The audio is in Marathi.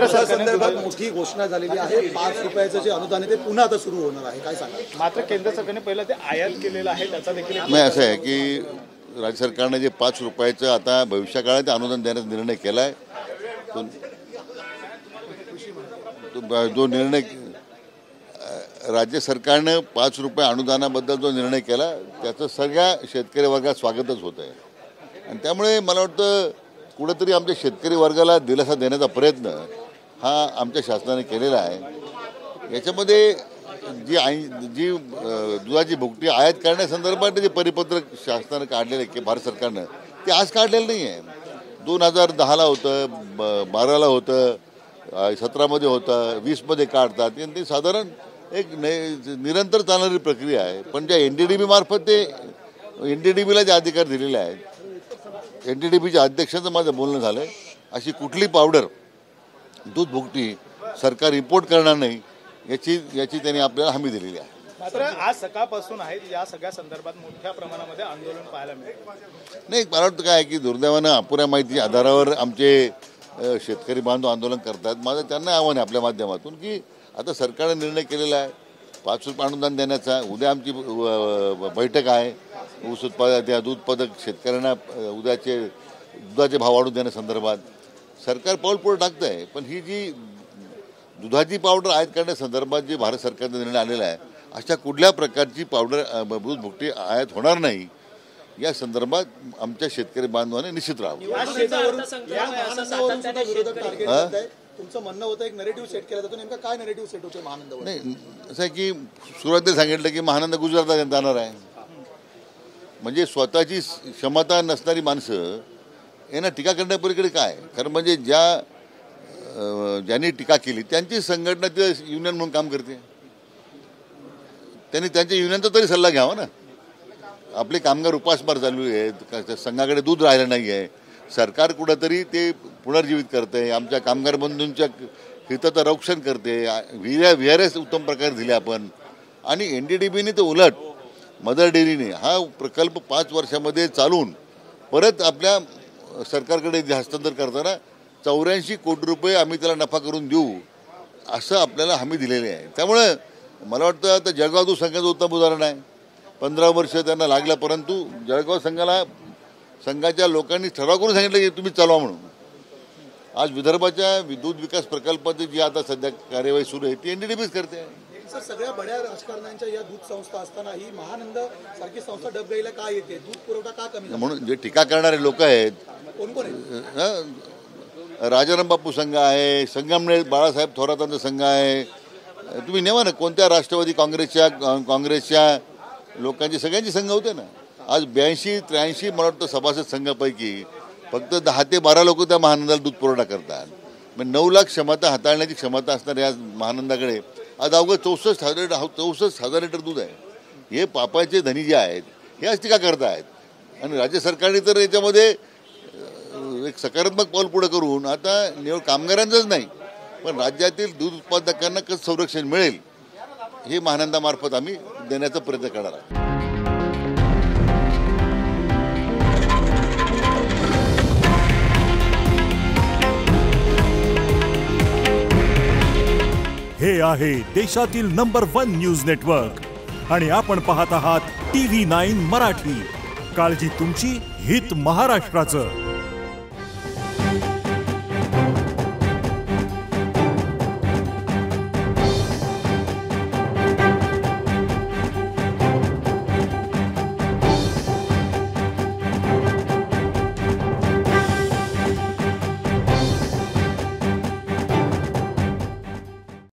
केंद्र संदर्भात मोठी घोषणा झालेली आहे। 5 रुपयाचं जे अनुदान आहे ते पुन्हा आता सुरू होणार आहे, काय सांगा? मात्र केंद्र सरकारने पहिलं ते आयात केलेलं आहे, त्याचा देखील नाही असं आहे की राज्य सरकारने जे 5 रुपयाचं आता भविष्यकाळात अनुदान देण्याचा निर्णय केला आहे, जो निर्णय राज्य सरकारनं 5 रुपये अनुदानाबद्दल जो निर्णय केला त्याचं सगळ्या शेतकरी वर्गात स्वागतच होत आहे। आणि त्यामुळे मला वाटतं कुठेतरी आमच्या शेतकरी वर्गाला दिलासा देण्याचा प्रयत्न हा आमच्या शासनाने केलेला आहे। याच्यामध्ये जी दुधाची भुकटी आयात करण्यासंदर्भात जे परिपत्रक शासनानं काढलेलं आहे की भारत सरकारनं ते आज काढलेलं नाही आहे। 2010ला होतं, 12ला होतं, 17मध्ये होतं, 20मध्ये काढतात। ते साधारण एक निरंतर चालणारी प्रक्रिया आहे। पण ज्या NDDB मार्फत ते NDDBला जे अधिकार दिलेले आहेत, NDDBच्या अध्यक्षांचं माझं बोलणं झालं, अशी कुठली पावडर दूध भुकटी सरकार इम्पोर्ट करणार नाही याची त्यांनी आपल्याला हमी दिलेली आहे। मात्र आज सकाळपासून आहे या सगळ्या संदर्भात मोठ्या प्रमाणामध्ये आंदोलन पाहायला मिळेल। नाही, मला वाटतं काय की दुर्दैवानं अपुऱ्या माहिती आधारावर आमचे शेतकरी बांधव आंदोलन करतात। माझं त्यांना आव्हान आहे आपल्या माध्यमातून की आता सरकारने निर्णय केलेला आहे 5 रुपये अनुदान देण्याचा। उद्या आमची बैठक आहे ऊस उत्पादक दूध उत्पादक शेतकऱ्यांना उद्याचे दुधाचे भाव वाढवून देण्यासंदर्भात सरकार पाऊल पुढे टाकतं आहे। पण ही जी दुधाची पावडर आयात करण्यासंदर्भात जी भारत सरकारचा निर्णय आलेला आहे, अशा कुठल्या प्रकारची पावडर दूध भुकटी आयात होणार नाही या संदर्भात आमच्या शेतकरी बांधवांनी निश्चित राहावं। तुमचं म्हणणं होतं एक नरेटिव्ह सेट केला जातो, नेमका काय नरेटिव्ह सेट होतं महानंदावर? नाही, असं आहे की सुरुवातीला सांगितलं की महानंद गुजरातला जाणार आहे, म्हणजे स्वतःची क्षमता नसणारी माणसं यांना टीका करण्यापलीकडे काय? कारण म्हणजे ज्यांनी टीका केली त्यांची संघटना ते युनियन म्हणून काम करते, त्यांनी त्यांच्या युनियनचा तरी सल्ला घ्यावा ना। आपले कामगार उपासमार चालू आहेत, संघाकडे दूध राहिलं नाही आहे, सरकार कुठंतरी ते पुनर्जीवित करते, आमच्या कामगार बंधूंच्या हिताचं रक्षण करते, VRS उत्तम प्रकारे दिले आपण। आणि NDDBने तर उलट मदर डेअरीने हा प्रकल्प 5 वर्षामध्ये चालून परत आपल्या सरकारकडे हस्तांतर करताना 84 कोटी रुपये आम्ही त्याला नफा करून देऊ असं आपल्याला हमी दिलेली आहे। त्यामुळे मला वाटतं आता जळगाव दूध संघाचं उत्तम उदाहरण आहे। 15 वर्ष त्यांना लागलं, परंतु जळगाव संघाच्या लोकांनी ठराव करून सांगितलं की तुम्ही चालवा म्हणून। आज विदर्भाच्या दूध विकास प्रकल्पाची जी आता सध्या कार्यवाही सुरू आहे ती NDDBच करते आहे। सर, सगळ्या बड्या राजकारण्यांच्या या दूध संस्था असताना ही महानंद सारखी संस्था डबगाईला का येते? दूध पुरवठा का कमी? म्हणून जे टीका करणारे लोक आहेत, कोण कोण आहेत? राजाराम बापू संघ आहे, संगमनेर बाळासाहेब थोरातांचा संघ आहे, तुम्ही नेवा ना कोणत्या राष्ट्रवादी काँग्रेसच्या लोकांची सगळ्यांची संघ होते ना। आज 82-83 मला वाटतं सभासद संघापैकी फक्त 10 ते 12 लोक त्या महानंदाला दूध पुरवठा करतात। मग 9 लाख क्षमता हाताळण्याची क्षमता असणाऱ्या या महानंदाकडे आज अवघं 64,000 लिटर दूध आहे। हे पापाचे धनी जे आहेत हे आज टीका करतायत। आणि राज्य सरकारने तर याच्यामध्ये एक सकारात्मक पाऊल पुढे करून आता निवड कामगारांचंच नाही पण राज्यातील दूध उत्पादकांना कसं संरक्षण मिळेल हे महानंदामार्फत आम्ही देण्याचा प्रयत्न करणार आहोत। हे आहे देशातील नंबर 1 न्यूज नेटवर्क आणि आपण पाहत आहात TV9 मराठी। काळजी तुमची, हित महाराष्ट्राचं।